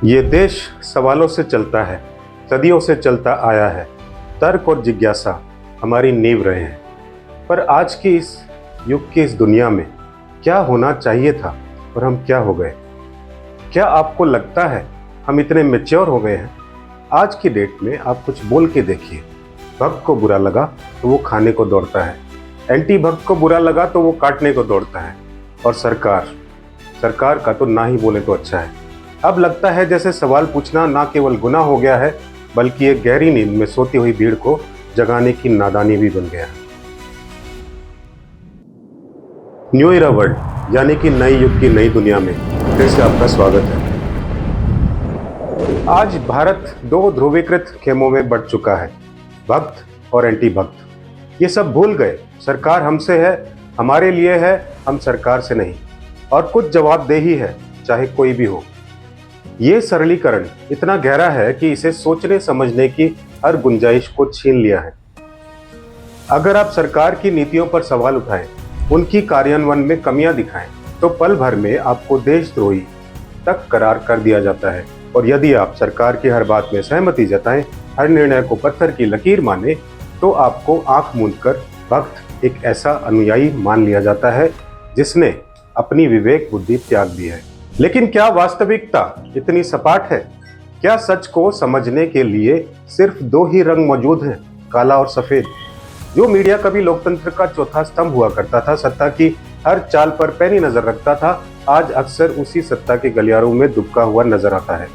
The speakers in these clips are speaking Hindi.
ये देश सवालों से चलता है, सदियों से चलता आया है। तर्क और जिज्ञासा हमारी नींव रहे हैं। पर आज की इस युग की इस दुनिया में क्या होना चाहिए था और हम क्या हो गए? क्या आपको लगता है हम इतने मैच्योर हो गए हैं? आज की डेट में आप कुछ बोल के देखिए। भक्त को बुरा लगा तो वो खाने को दौड़ता है, एंटी भक्त को बुरा लगा तो वो काटने को दौड़ता है। और सरकार का तो ना ही बोले तो अच्छा है। अब लगता है जैसे सवाल पूछना ना केवल गुनाह हो गया है, बल्कि एक गहरी नींद में सोती हुई भीड़ को जगाने की नादानी भी बन गया है। न्यू इरा वर्ल्ड यानी कि नए युग की नई दुनिया में फिर से आपका स्वागत है। आज भारत दो ध्रुवीकृत खेमों में बढ़ चुका है, भक्त और एंटी भक्त। ये सब भूल गए सरकार हमसे है, हमारे लिए है, हम सरकार से नहीं। और कुछ जवाबदेही है, चाहे कोई भी हो। ये सरलीकरण इतना गहरा है कि इसे सोचने समझने की हर गुंजाइश को छीन लिया है। अगर आप सरकार की नीतियों पर सवाल उठाएं, उनकी कार्यान्वयन में कमियां दिखाएं, तो पल भर में आपको देशद्रोही तक करार कर दिया जाता है। और यदि आप सरकार की हर बात में सहमति जताएं, हर निर्णय को पत्थर की लकीर माने, तो आपको आंख मूंदकर भक्त एक ऐसा अनुयायी मान लिया जाता है जिसने अपनी विवेक बुद्धि त्याग दी है। लेकिन क्या वास्तविकता इतनी सपाट है? क्या सच को समझने के लिए सिर्फ दो ही रंग मौजूद हैं, काला और सफेद? जो मीडिया कभी लोकतंत्र का चौथा स्तंभ हुआ करता था, सत्ता की हर चाल पर पैनी नजर रखता था, आज अक्सर उसी सत्ता के गलियारों में दुबका हुआ नजर आता है।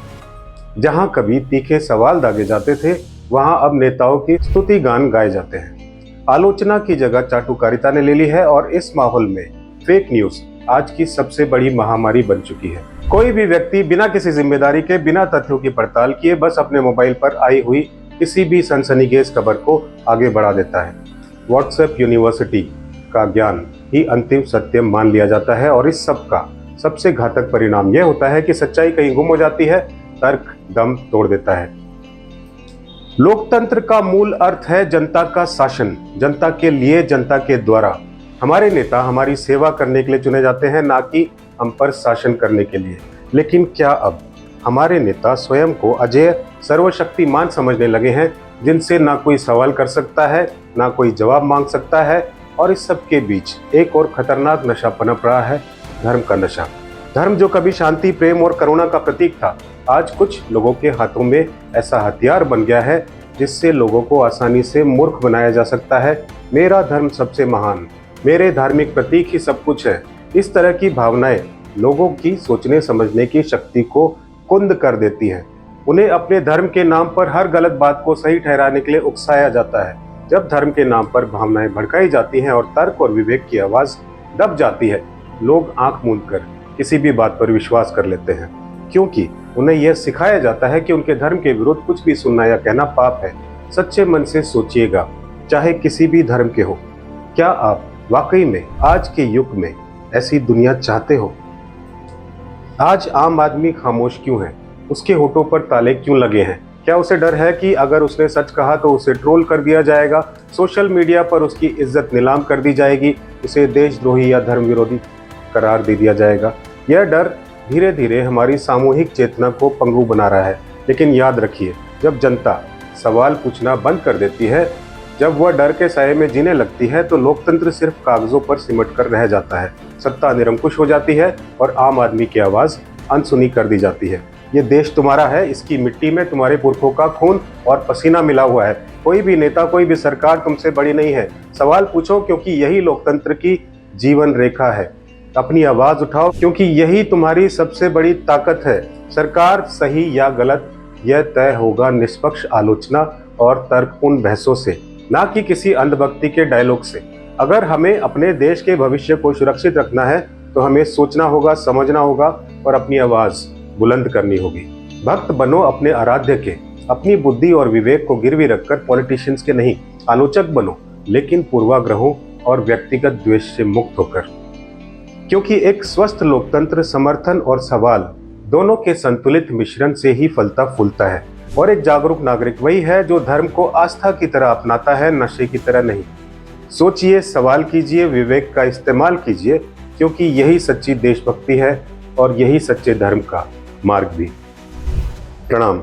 जहां कभी तीखे सवाल दागे जाते थे, वहां अब नेताओं की स्तुति गान गाए जाते हैं। आलोचना की जगह चाटुकारिता ने ले ली है और इस माहौल में फेक न्यूज आज की सबसे बड़ी महामारी बन चुकी है। कोई भी व्यक्ति बिना किसी जिम्मेदारी के, बिना तथ्यों की पड़ताल किए, बस अपने मोबाइल पर आई हुई किसी भी सनसनीखेज खबर को आगे बढ़ा देता है। व्हाट्सएप यूनिवर्सिटी का ज्ञान ही अंतिम सत्य मान लिया जाता है और इस सब का सबसे घातक परिणाम यह होता है कि सच्चाई कहीं गुम हो जाती है, तर्क दम तोड़ देता है। लोकतंत्र का मूल अर्थ है जनता का शासन, जनता के लिए, जनता के द्वारा। हमारे नेता हमारी सेवा करने के लिए चुने जाते हैं, ना कि हम पर शासन करने के लिए। लेकिन क्या अब हमारे नेता स्वयं को अजेय सर्वशक्तिमान समझने लगे हैं, जिनसे ना कोई सवाल कर सकता है, ना कोई जवाब मांग सकता है? और इस सब के बीच एक और खतरनाक नशा पनप रहा है, धर्म का नशा। धर्म जो कभी शांति, प्रेम और करुणा का प्रतीक था, आज कुछ लोगों के हाथों में ऐसा हथियार बन गया है जिससे लोगों को आसानी से मूर्ख बनाया जा सकता है। मेरा धर्म सबसे महान, मेरे धार्मिक प्रतीक ही सब कुछ है। इस तरह की भावनाएं लोगों की सोचने समझने की शक्ति को कुंद कर देती हैं। उन्हें अपने धर्म के नाम पर हर गलत बात को सही ठहराने के लिए उकसाया जाता है। जब धर्म के नाम पर भावनाएं भड़काई जाती हैं और तर्क और विवेक की आवाज दब जाती है, लोग आंख मूंदकर किसी भी बात पर विश्वास कर लेते हैं, क्योंकि उन्हें यह सिखाया जाता है कि उनके धर्म के विरुद्ध कुछ भी सुनना या कहना पाप है। सच्चे मन से सोचिएगा, चाहे किसी भी धर्म के हो, क्या आप वाकई में आज के युग में ऐसी दुनिया चाहते हो? आज आम आदमी खामोश क्यों है? उसके होठों पर ताले क्यों लगे हैं? क्या उसे डर है कि अगर उसने सच कहा तो उसे ट्रोल कर दिया जाएगा, सोशल मीडिया पर उसकी इज्जत नीलाम कर दी जाएगी, उसे देशद्रोही या धर्म विरोधी करार दे दिया जाएगा? यह डर धीरे धीरे हमारी सामूहिक चेतना को पंगु बना रहा है। लेकिन याद रखिए, जब जनता सवाल पूछना बंद कर देती है, जब वह डर के साये में जीने लगती है, तो लोकतंत्र सिर्फ कागजों पर सिमट कर रह जाता है। सत्ता निरंकुश हो जाती है और आम आदमी की आवाज अनसुनी कर दी जाती है। ये देश तुम्हारा है, इसकी मिट्टी में तुम्हारे पुरखों का खून और पसीना मिला हुआ है। कोई भी नेता, कोई भी सरकार तुमसे बड़ी नहीं है। सवाल पूछो, क्योंकि यही लोकतंत्र की जीवन रेखा है। अपनी आवाज उठाओ, क्योंकि यही तुम्हारी सबसे बड़ी ताकत है। सरकार सही या गलत, यह तय होगा निष्पक्ष आलोचना और तर्कपूर्ण बहसों से, ना कि किसी अंधभक्ति के डायलॉग से। अगर हमें अपने देश के भविष्य को सुरक्षित रखना है, तो हमें सोचना होगा, समझना होगा और अपनी आवाज बुलंद करनी होगी। भक्त बनो अपने आराध्य के, अपनी बुद्धि और विवेक को गिरवी रखकर पॉलिटिशियंस के नहीं। आलोचक बनो, लेकिन पूर्वाग्रहों और व्यक्तिगत द्वेष से मुक्त होकर। क्योंकि एक स्वस्थ लोकतंत्र समर्थन और सवाल दोनों के संतुलित मिश्रण से ही फलता फूलता है। और एक जागरूक नागरिक वही है जो धर्म को आस्था की तरह अपनाता है, नशे की तरह नहीं। सोचिए, सवाल कीजिए, विवेक का इस्तेमाल कीजिए, क्योंकि यही सच्ची देशभक्ति है और यही सच्चे धर्म का मार्ग भी। प्रणाम।